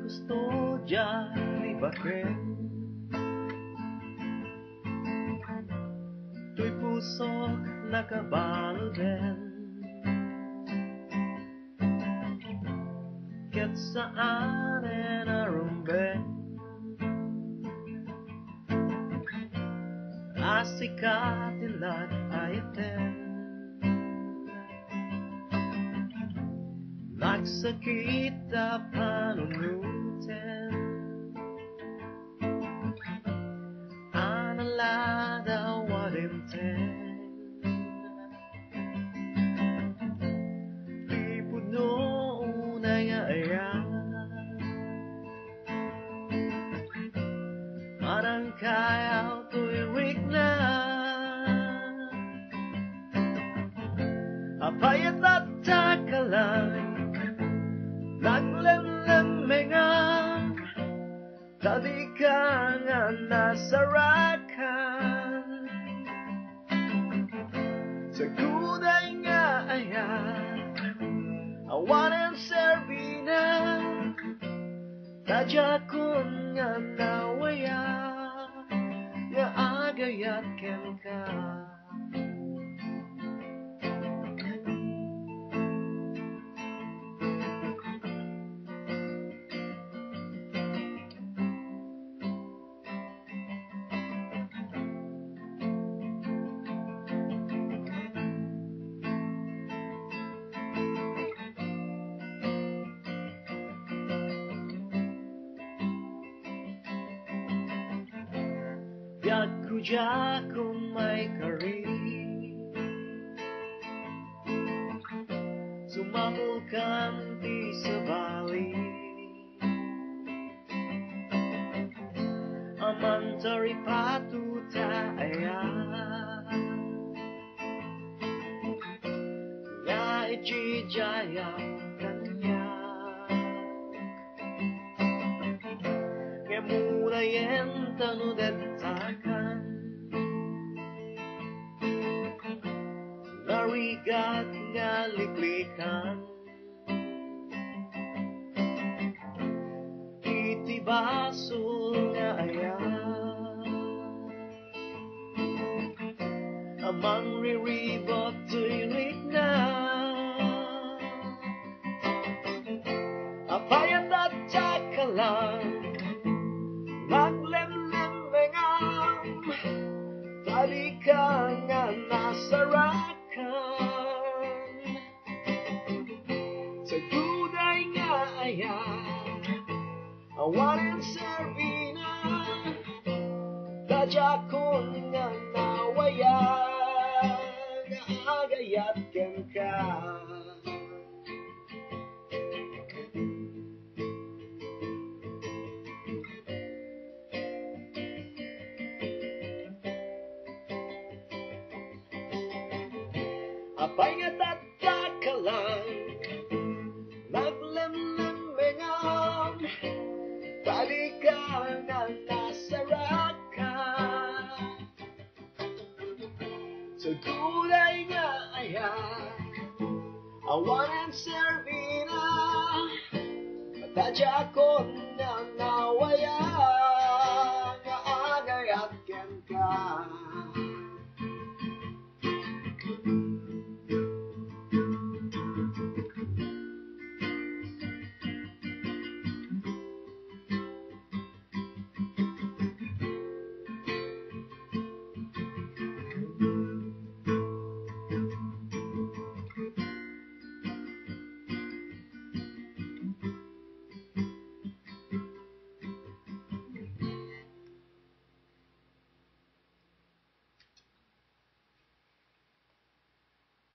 Custodia ni bakit to'y pusok nakabalo din ket saan narumben asikatilat ayaten nagsakita panunutin analada wadimten di puno na ayan anang kaya tuwik na apayat at takalan naglemlemengan tadi ka nga nasarakan sa kuday nga ayan awanan serbina tajakon nga nawaya nga agayat ken ka biag kuja kung may kari sumamulkan di sa bali amantari patuta ayan nga ijijaya kanya ngemulayen tanudetakan narigat nga liklikan itibasul nga ayan amang riribot tuilik na apayat at takalan naglemlemengan tadi ka nga nasarakan sa guday nga ayan awanan serbina tajakon nga nawaya nga agayat ken ka apay nga tatakalan naglemlemengan tali ka nga nasarakan sa gulay nga ayan awanan serbina matajakon nga nawaya nga agayat ken ka